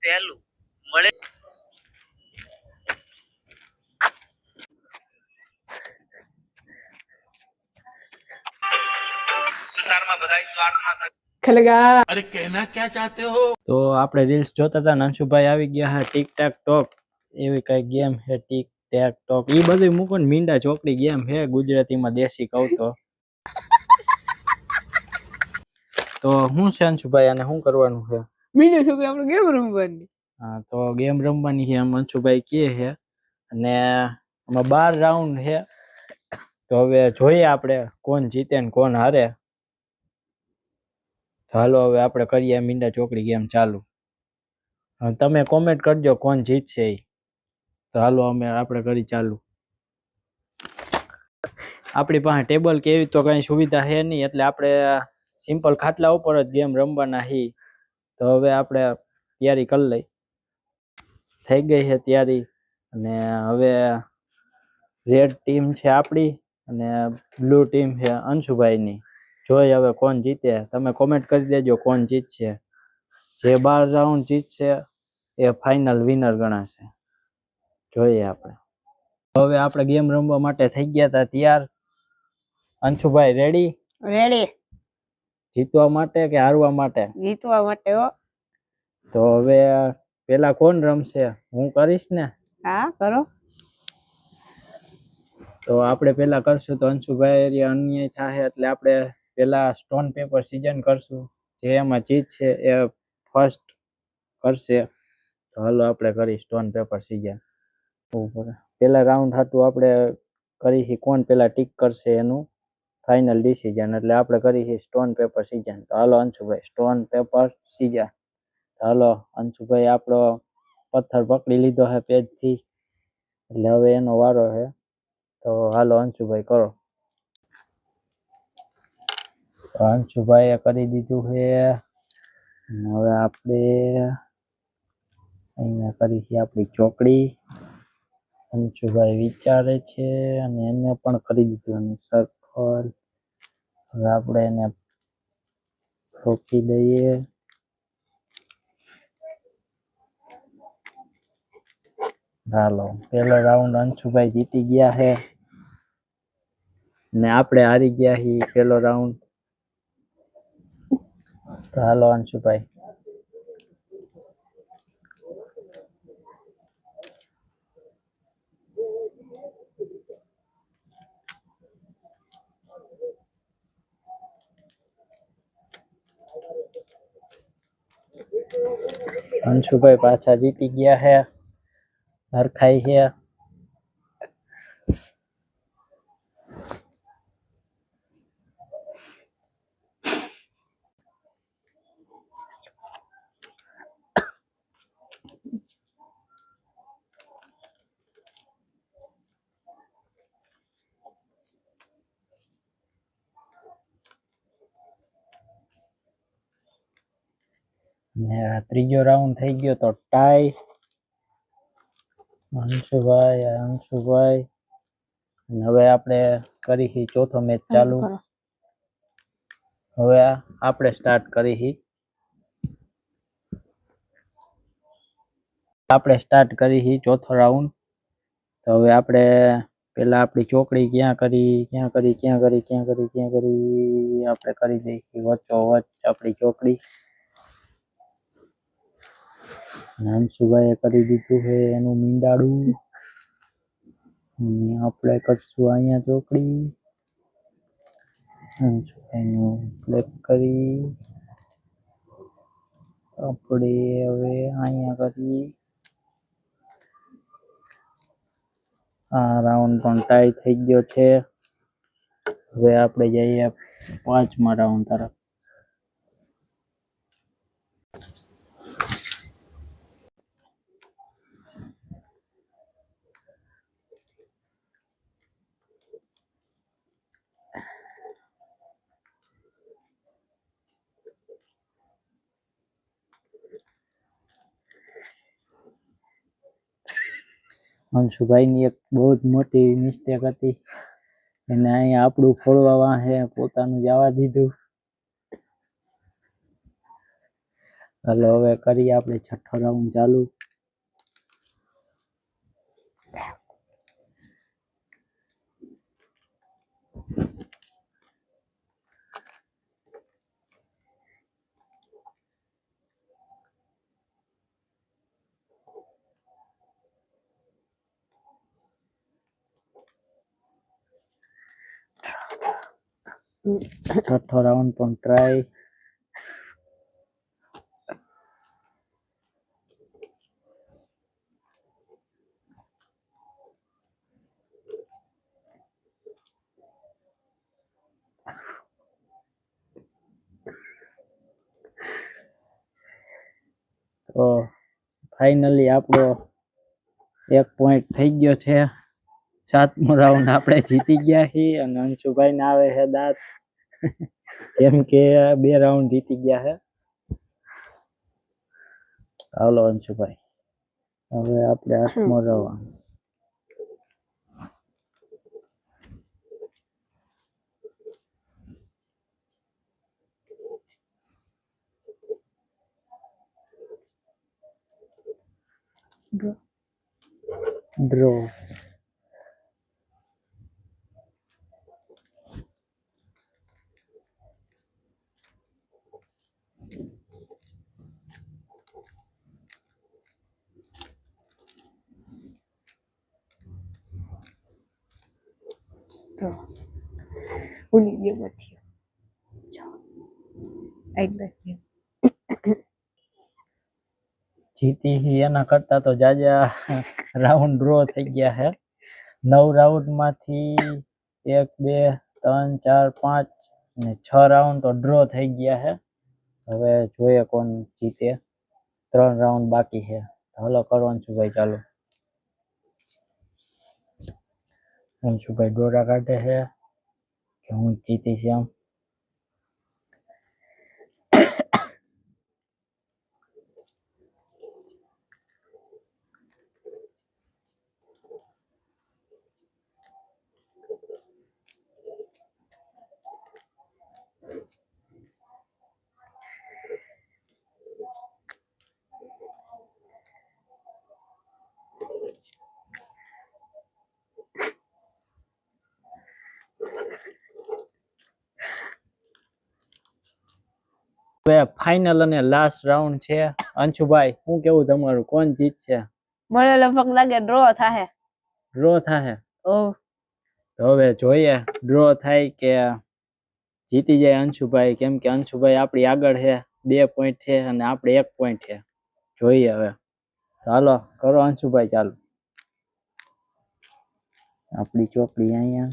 પહેલું મળે સંસારમાં બધાય સ્વાર્થમાં ખલગા અરે કહેના ક્યા ચાહતે હો। તો આપણે રીલ્સ જોતા હતા, અંશુભાઈ આવી ગયા હે ટીક ટાક ટોક એવી કઈ ગેમ હે ટીક ટેક ટોક, એ બધું મૂકો ને મીંડા ચોકડી ગેમ હે ગુજરાતીમાં દેશી કહું તો શું છે અંશુભાઈ અને શું કરવાનું છે? મીંડો છોકરી આપણે ગેમ રમવાની. હા તો ગેમ રમવાની છે એમ અંશુભાઈ કહે છે અને આમાં 12 રાઉન્ડ છે। તો હવે જોઈએ આપણે કોણ જીતે ને કોણ હારે। હાલો હવે આપણે કરીએ મીંડા ચોકડી ગેમ ચાલુ। તમે કોમેન્ટ કરજો કોણ જીતશે ઈ। તો હાલો આપણે કરી ચાલુ। આપણી પાસે ટેબલ કે એવી તો કઈ સુવિધા છે નહીં, એટલે આપણે સિમ્પલ ખાટલા ઉપર જ ગેમ રમવાના હી। તો હવે આપણે તૈયારી કરી લઈ, થઈ ગઈ છે તૈયારી। અને હવે રેડ ટીમ છે આપણી અને બ્લુ ટીમ છે અંશુભાઈની। જોઈ હવે કોણ જીતે, તમે કોમેન્ટ કરી દેજો કોણ જીતશે। જે 12 રાઉન્ડ જીતશે એ ફાઇનલ વિનર ગણાશે। જોઈએ આપણે હવે આપણે ગેમ રમવા માટે થઈ ગયા હતા તૈયાર। અંશુભાઈ રેડી? રેડી જીતવા માટે કે હારવા માટે? જીતવા માટે હો। તો હવે પેલા કોણ રમશે? હું કરીશ ને? હા કરો। તો આપણે પેલા કરશું તો અંશુભાઈ અન્યાય થાય, એટલે આપણે પેલા સ્ટોન પેપર સીઝન કરશું। જે એમાં જીતશે એ ફર્સ્ટ કરશે। તો હાલો આપણે કરી સ્ટોન પેપર સીઝન। પેલા રાઉન્ડ હતું આપણે કરી કોણ પેલા ટીક કરશે એનું ફાઇનલ ડિસિઝન, એટલે આપણે કરી સ્ટોન પેપર સીઝન। તો હાલો અંશુભાઈ સ્ટોન પેપર સીઝન। હાલો અંશુભાઈ આપણો પથ્થર પકડી લીધો છે પેજથી, એટલે હવે એનો વારો છે। તો હાલો અંશુભાઈ કરો। અંશુભાઈએ કરી દીધું છે। હવે આપણે અહીંયા કરી આપણી ચોકડી। અંશુભાઈ વિચારે છે અને એને પણ કરી દીધું સર્કલ। હવે આપણે એને ઠોકી દઈએ। હાલો પેલો રાઉન્ડ અંશુભાઈ જીતી ગયા છે ને આપણે હારી ગયા છીએ પેલો રાઉન્ડ। તો હાલો અંશુભાઈ અંશુભાઈ પાછા જીતી ગયા છે, હરખાઈ છે। ને ત્રીજો રાઉન્ડ થઈ ગયો તો ટાઈ। અંશુભાઈ હવે આપણે કરી ચોથો મેચ ચાલુ। હવે આપણે સ્ટાર્ટ કરી ચોથો રાઉન્ડ। તો હવે આપણે પેલા આપણી ચોકડી ક્યાં કરી આપણે કરી દઈએ વચ્ચોવચ્ચ આપણી ચોકડી। અંશુભાઈએ કરી દીધું છે એનું મીંડાડું, આપણે કરશું અહીંયા ચોકડી। અંશુભાઈનું ક્લિક કરી આપણે હવે અહીંયા કરી। આ રાઉન્ડ પણ ટાઈ થઈ ગયો છે। હવે આપણે જઈએ 5મા રાઉન્ડ તરફ। અંશુભાઈની એક બહુ જ મોટી મિસ્ટેક હતી, એને અહીંયા આપણું ફોડવા વાહે પોતાનું જવા દીધું। હાલો હવે કરીએ આપણે છઠ્ઠો રાઉન્ડ ચાલુ. છઠ્ઠો રાઉન્ડ પણ ટ્રાય. તો ફાઇનલી આપણો 1 પોઈન્ટ થઈ ગયો છે. 7મો રાઉન્ડ આપણે જીતી ગયા છીએ અને અંશુભાઈ ને આવે છે દાંત કેમ કે 2 રાઉન્ડ જીતી ગયા છે. હાલો અંશુભાઈ હવે આપણે 8મો રાઉન્ડ. ડ્રો. ભૂલી ગયો નથી એટલે જીતી હી એના કરતા તો જાજા રાઉન્ડ ડ્રો થઈ ગયા છે. 9 રાઉન્ડ માંથી 1 2 3 4 5 અને 6 રાઉન્ડ તો ડ્રો થઈ ગયા છે. હવે જોઈએ કોણ જીતે. 3 રાઉન્ડ બાકી છે. હાલો કરો અંશુભાઈ ચાલુ. અંશુભાઈ દોરા કાઢે છે કે હું જીતીશ એમ. હવે ફાઇનલ અને લાસ્ટ રાઉન્ડ છે. અંશુભાઈ શું કેવું તમારું, કોણ જીતશે? મને લગભગ લાગે ડ્રો થાહે. ડ્રો થાહે? ઓ તો હવે જોઈએ ડ્રો થાય કે જીતી જાય અંશુભાઈ, કેમ કે અંશુભાઈ આપણી આગળ છે. 2 પોઈન્ટ છે અને આપણે 1 પોઈન્ટ છે. જોઈએ હવે. હાલો કરો અંશુભાઈ ચાલુ. આપણી ચોકડી અહીંયા.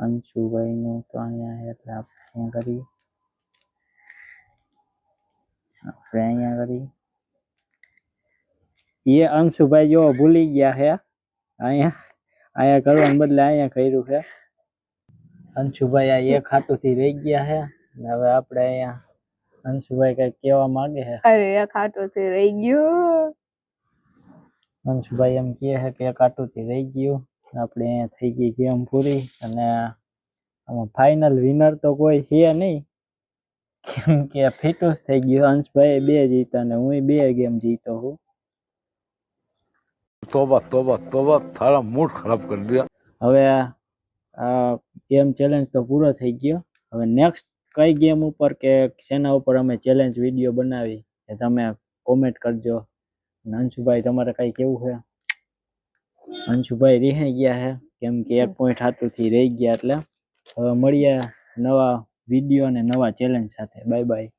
અંશુભાઈ નું તો અહીંયા છે એટલે આપણે અહીંયા કરીએ. આપણે અહીંયા કરીએ. એ અંશુભાઈ જો ભૂલી ગયા છે. અહીંયા કરવાને બદલે અહીંયા કર્યું છે. અંશુભાઈ આ એક હાટુથી રહી ગયા છે અને હવે આપણે અહીંયા અંશુભાઈ કઈક કહેવા માંગે છે. અરે એક હાટોથી રહી ગયો. અંશુભાઈ એમ કહે છે કે એક હાટુથી રહી ગયું. આપણે અહીંયા થઈ ગઈ ગેમ પૂરી અને આમાં ફાઇનલ વિનર તો કોઈ છે નહીં, કેમ કે ફિટુસ થઈ ગયું. અંશભાઈ 2 જીતા અને હું 2 ગેમ જીતો હું. तोबा तोबा तोबा थारा मूड खराब कर दिया. હવે આ ગેમ ચેલેન્જ તો પૂરો થઈ ગયો. હવે નેક્સ્ટ કઈ ગેમ ઉપર કે શેના ઉપર અમે ચેલેન્જ વિડીયો બનાવી એ તમે કોમેન્ટ કરજો. અને અંશુભાઈ તમારે કઈ કેવું છે? અંશુભાઈ રહી ગયા છે કેમ કે 1 પોઈન્ટ હાથુથી રહી ગયા. એટલે હવે મળીએ નવા વિડીયો અને નવા ચેલેન્જ સાથે. Bye bye.